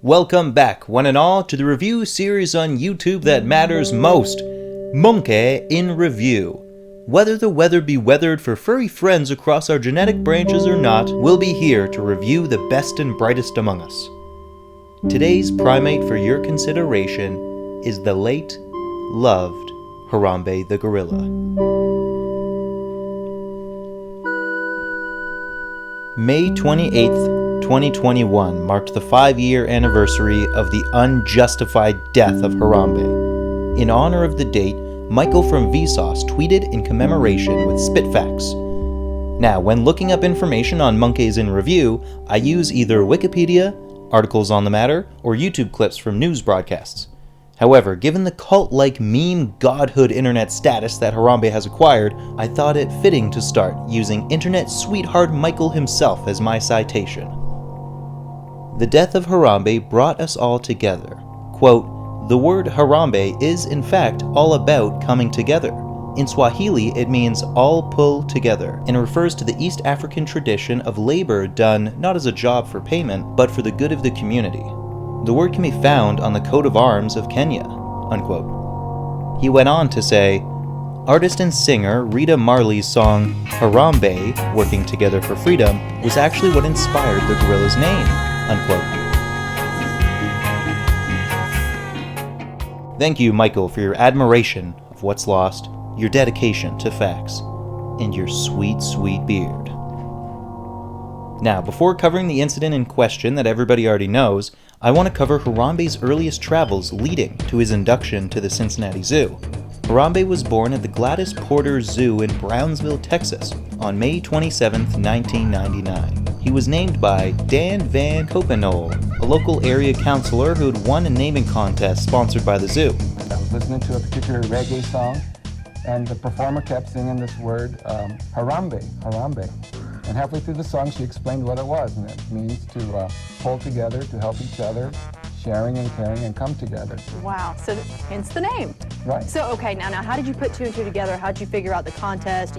Welcome back, one and all, to the review series on YouTube that matters most, Monke in Review. Whether the weather be weathered for furry friends across our genetic branches or not, we'll be here to review the best and brightest among us. Today's primate for your consideration is the late, loved Harambe the gorilla. May 28th, 2021 marked the 5-year anniversary of the unjustified death of Harambe. In honor of the date, Michael from Vsauce tweeted in commemoration with Spitfacts. Now, when looking up information on Monke's in Review, I use either Wikipedia, articles on the matter, or YouTube clips from news broadcasts. However, given the cult-like meme godhood internet status that Harambe has acquired, I thought it fitting to start using internet sweetheart Michael himself as my citation. The death of Harambe brought us all together. Quote, "The word Harambe is in fact all about coming together. In Swahili it means all pull together, and refers to the East African tradition of labor done not as a job for payment, but for the good of the community. The word can be found on the coat of arms of Kenya." Unquote. He went on to say, artist and singer Rita Marley's song Harambe, Working Together for Freedom, was actually what inspired the gorilla's name. Unquote. Thank you, Michael, for your admiration of what's lost, your dedication to facts, and your sweet, sweet beard. Now, before covering the incident in question that everybody already knows, I want to cover Harambe's earliest travels leading to his induction to the Cincinnati Zoo. Harambe was born at the Gladys Porter Zoo in Brownsville, Texas, on May 27, 1999. He was named by Dan Van Copenolle, a local area counselor who had won a naming contest sponsored by the zoo. I was listening to a particular reggae song, and the performer kept singing this word, Harambe, Harambe. And halfway through the song, she explained what it was, and it means to pull together, to help each other, sharing and caring, and come together. Wow, so hence the name. Right. So, okay, now how did you put two and two together? How did you figure out the contest?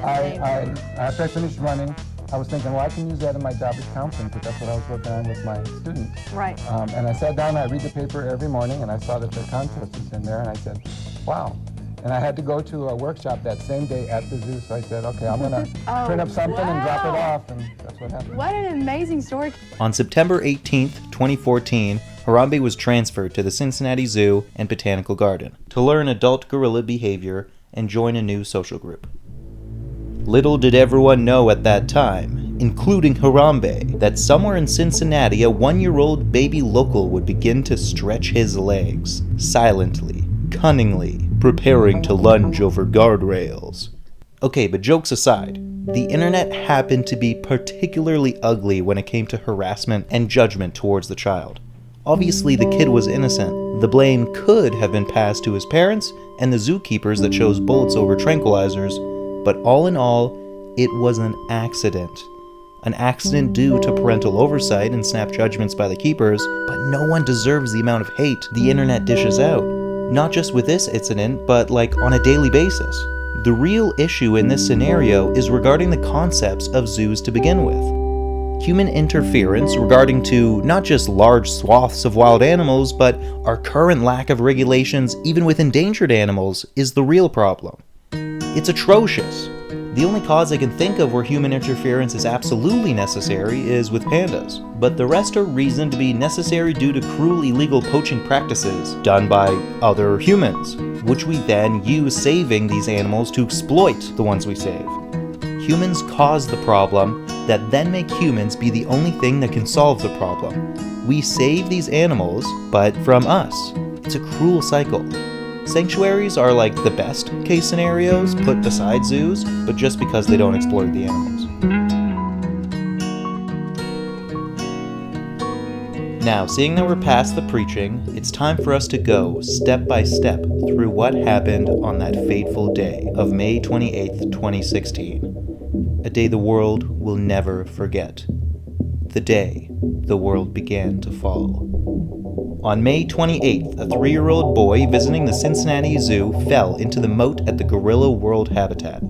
After I finished running, I was thinking, well, I can use that in my job as counseling, because that's what I was working on with my students. Right. And I sat down, I read the paper every morning, and I saw that the contest was in there, and I said, wow. And I had to go to a workshop that same day at the zoo, so I said, okay, I'm going to print up something and drop it off, and that's what happened. What an amazing story. On September 18, 2014, Harambe was transferred to the Cincinnati Zoo and Botanical Garden to learn adult gorilla behavior and join a new social group. Little did everyone know at that time, including Harambe, that somewhere in Cincinnati a 1-year-old baby local would begin to stretch his legs, silently, cunningly, preparing to lunge over guardrails. Okay, but jokes aside, the internet happened to be particularly ugly when it came to harassment and judgment towards the child. Obviously, the kid was innocent. The blame could have been passed to his parents and the zookeepers that chose bullets over tranquilizers, but all in all, it was an accident. An accident due to parental oversight and snap judgments by the keepers, but no one deserves the amount of hate the internet dishes out. Not just with this incident, but like on a daily basis. The real issue in this scenario is regarding the concepts of zoos to begin with. Human interference regarding to not just large swaths of wild animals, but our current lack of regulations even with endangered animals is the real problem. It's atrocious. The only cause I can think of where human interference is absolutely necessary is with pandas, but the rest are reasoned to be necessary due to cruel illegal poaching practices done by other humans, which we then use saving these animals to exploit the ones we save. Humans cause the problem that then make humans be the only thing that can solve the problem. We save these animals, but from us. It's a cruel cycle. Sanctuaries are like the best case scenarios put beside zoos, but just because they don't exploit the animals. Now, seeing that we're past the preaching, it's time for us to go step by step through what happened on that fateful day of May 28th, 2016. A day the world will never forget. The day the world began to fall. On May 28th, a 3-year-old boy visiting the Cincinnati Zoo fell into the moat at the Gorilla World Habitat.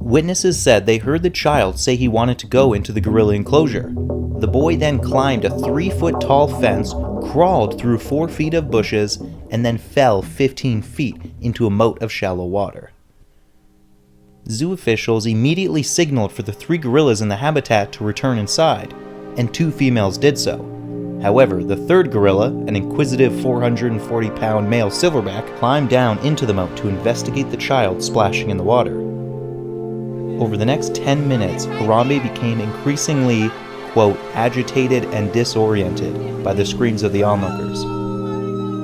Witnesses said they heard the child say he wanted to go into the gorilla enclosure. The boy then climbed a 3-foot-tall fence, crawled through 4 feet of bushes, and then fell 15 feet into a moat of shallow water. Zoo officials immediately signaled for the 3 gorillas in the habitat to return inside, and 2 females did so. However, the 3rd gorilla, an inquisitive 440-pound male silverback, climbed down into the moat to investigate the child splashing in the water. Over the next 10 minutes, Harambe became increasingly, quote, agitated and disoriented by the screams of the onlookers.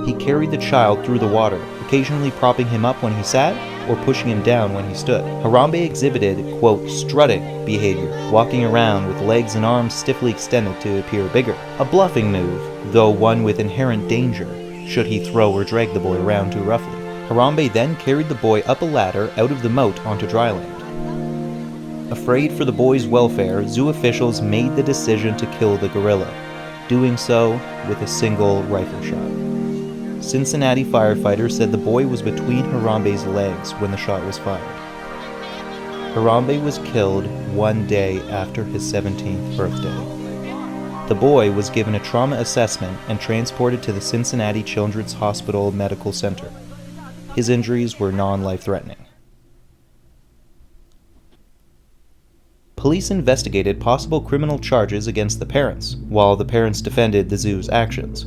He carried the child through the water, occasionally propping him up when he sat or pushing him down when he stood. Harambe exhibited, quote, strutting behavior, walking around with legs and arms stiffly extended to appear bigger. A bluffing move, though one with inherent danger, should he throw or drag the boy around too roughly. Harambe then carried the boy up a ladder out of the moat onto dry land. Afraid for the boy's welfare, zoo officials made the decision to kill the gorilla, doing so with a single rifle shot. Cincinnati firefighters said the boy was between Harambe's legs when the shot was fired. Harambe was killed 1 day after his 17th birthday. The boy was given a trauma assessment and transported to the Cincinnati Children's Hospital Medical Center. His injuries were non-life-threatening. Police investigated possible criminal charges against the parents, while the parents defended the zoo's actions.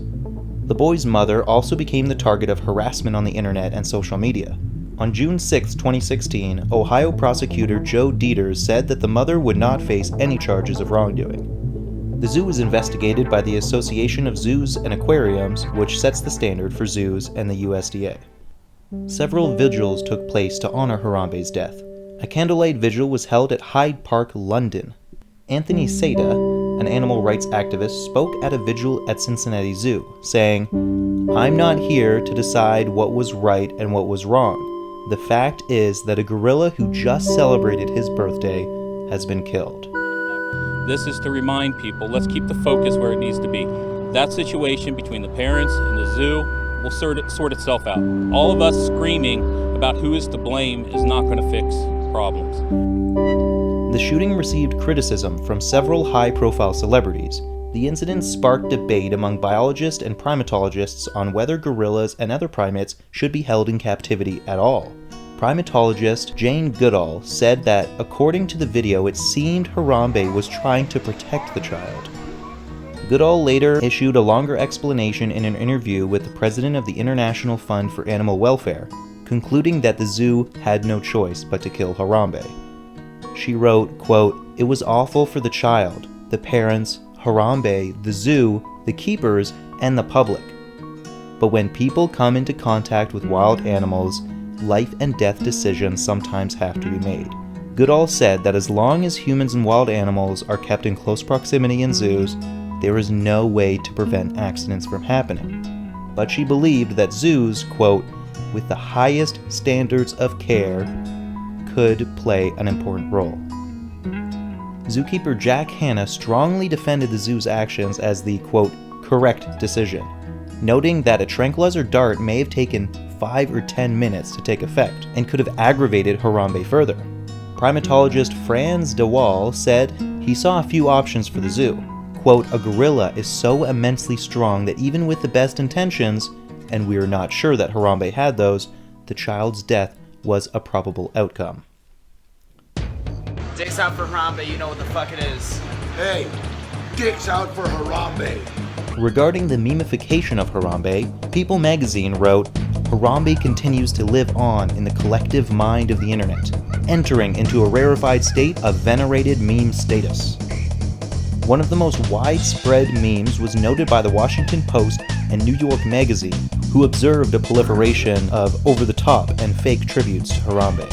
The boy's mother also became the target of harassment on the internet and social media. On June 6, 2016, Ohio prosecutor Joe Dieters said that the mother would not face any charges of wrongdoing. The zoo is investigated by the Association of Zoos and Aquariums, which sets the standard for zoos, and the USDA. Several vigils took place to honor Harambe's death. A candlelight vigil was held at Hyde Park, London. Anthony Seda, an animal rights activist, spoke at a vigil at Cincinnati Zoo, saying, "I'm not here to decide what was right and what was wrong. The fact is that a gorilla who just celebrated his birthday has been killed." This is to remind people, let's keep the focus where it needs to be. That situation between the parents and the zoo will sort itself out. All of us screaming about who is to blame is not going to fix problems. The shooting received criticism from several high-profile celebrities. The incident sparked debate among biologists and primatologists on whether gorillas and other primates should be held in captivity at all. Primatologist Jane Goodall said that, according to the video, it seemed Harambe was trying to protect the child. Goodall later issued a longer explanation in an interview with the president of the International Fund for Animal Welfare, concluding that the zoo had no choice but to kill Harambe. She wrote, quote, "It was awful for the child, the parents, Harambe, the zoo, the keepers, and the public. But when people come into contact with wild animals, life and death decisions sometimes have to be made." Goodall said that as long as humans and wild animals are kept in close proximity in zoos, there is no way to prevent accidents from happening. But she believed that zoos, quote, "with the highest standards of care, could play an important role." Zookeeper Jack Hanna strongly defended the zoo's actions as the, quote, "correct decision," noting that a tranquilizer dart may have taken 5 or 10 minutes to take effect and could have aggravated Harambe further. Primatologist Franz de Waal said he saw a few options for the zoo. Quote, "A gorilla is so immensely strong that even with the best intentions, and we are not sure that Harambe had those, the child's death was a probable outcome." Dicks out for Harambe, you know what the fuck it is. Hey, dicks out for Harambe. Regarding the memification of Harambe, People magazine wrote, "Harambe continues to live on in the collective mind of the internet, entering into a rarefied state of venerated meme status." One of the most widespread memes was noted by the Washington Post and New York Magazine, who observed a proliferation of over-the-top and fake tributes to Harambe.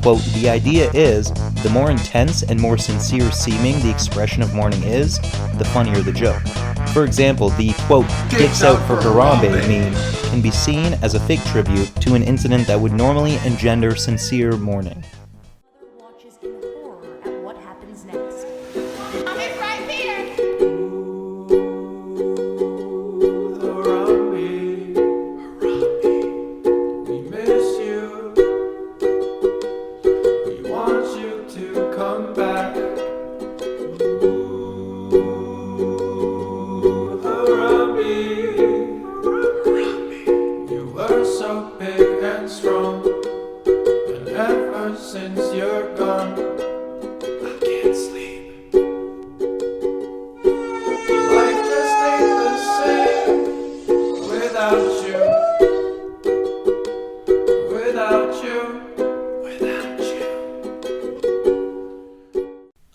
Quote, "The idea is, the more intense and more sincere seeming the expression of mourning is, the funnier the joke." For example, the, quote, "dicks out for Harambe" meme can be seen as a fake tribute to an incident that would normally engender sincere mourning. Watches in horror at what happens next. It's right here. We miss you. We want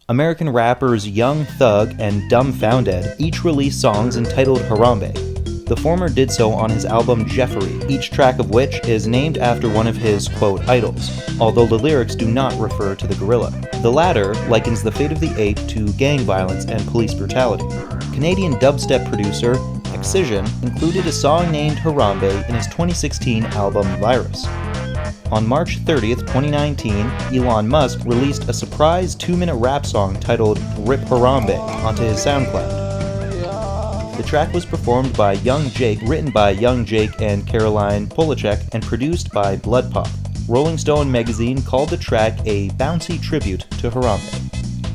American rappers Young Thug and Dumbfounded each released songs entitled Harambe. The former did so on his album Jeffrey, each track of which is named after one of his, quote, idols, although the lyrics do not refer to the gorilla. The latter likens the fate of the ape to gang violence and police brutality. Canadian dubstep producer Excision included a song named Harambe in his 2016 album Virus. On March 30th, 2019, Elon Musk released a surprise 2-minute rap song titled Rip Harambe onto his SoundCloud. The track was performed by Young Jake, written by Young Jake and Caroline Polachek, and produced by Blood Pop. Rolling Stone magazine called the track a bouncy tribute to Harambe.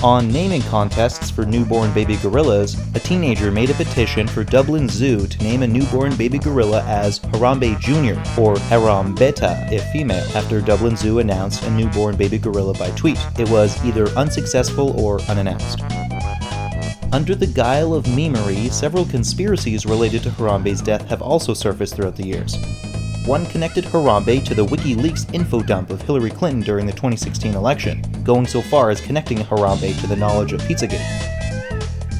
On naming contests for newborn baby gorillas, a teenager made a petition for Dublin Zoo to name a newborn baby gorilla as Harambe Jr. or Harambeta if female, after Dublin Zoo announced a newborn baby gorilla by tweet. It was either unsuccessful or unannounced. Under the guile of memery, several conspiracies related to Harambe's death have also surfaced throughout the years. One connected Harambe to the WikiLeaks info dump of Hillary Clinton during the 2016 election, going so far as connecting Harambe to the knowledge of Pizzagate.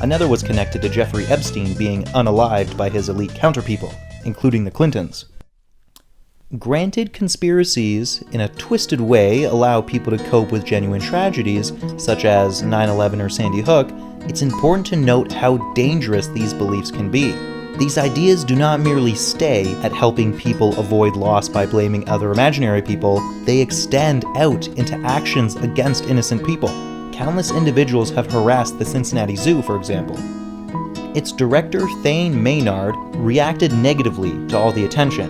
Another was connected to Jeffrey Epstein being unalived by his elite counterpeople, including the Clintons. Granted, conspiracies, in a twisted way, allow people to cope with genuine tragedies, such as 9/11 or Sandy Hook, it's important to note how dangerous these beliefs can be. These ideas do not merely stay at helping people avoid loss by blaming other imaginary people, they extend out into actions against innocent people. Countless individuals have harassed the Cincinnati Zoo, for example. Its director, Thane Maynard, reacted negatively to all the attention,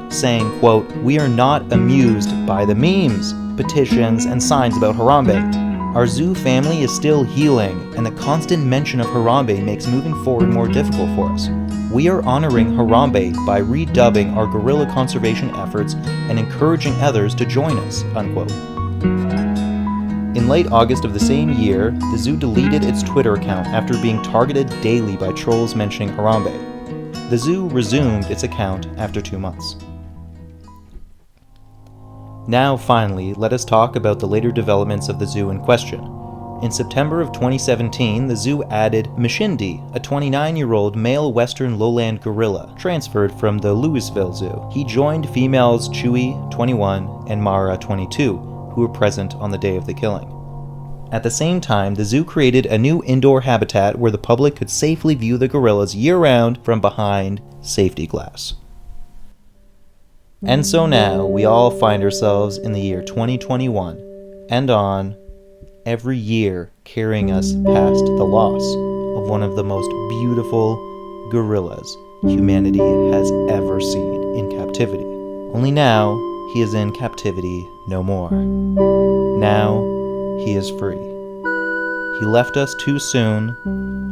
saying, quote, "We are not amused by the memes, petitions, and signs about Harambe. Our zoo family is still healing, and the constant mention of Harambe makes moving forward more difficult for us. We are honoring Harambe by redubbing our gorilla conservation efforts and encouraging others to join us," unquote. In late August of the same year, the zoo deleted its Twitter account after being targeted daily by trolls mentioning Harambe. The zoo resumed its account after 2 months. Now, finally, let us talk about the later developments of the zoo in question. In September of 2017, the zoo added Mshindi, a 29-year-old male western lowland gorilla, transferred from the Louisville Zoo. He joined females Chewy, 21, and Mara, 22, who were present on the day of the killing. At the same time, the zoo created a new indoor habitat where the public could safely view the gorillas year-round from behind safety glass. And so now, we all find ourselves in the year 2021, and on, every year carrying us past the loss of one of the most beautiful gorillas humanity has ever seen in captivity. Only now, he is in captivity no more. Now, he is free. He left us too soon,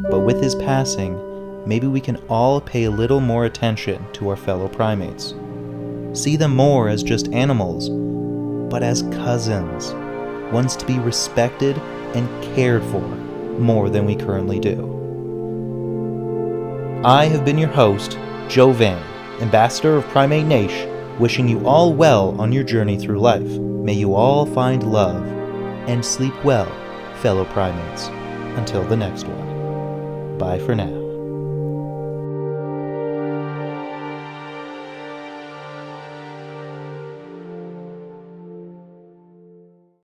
but with his passing, maybe we can all pay a little more attention to our fellow primates. See them more as just animals, but as cousins, ones to be respected and cared for more than we currently do. I have been your host, Joe Van, Ambassador of Primate Nation, wishing you all well on your journey through life. May you all find love and sleep well, fellow primates. Until the next one. Bye for now.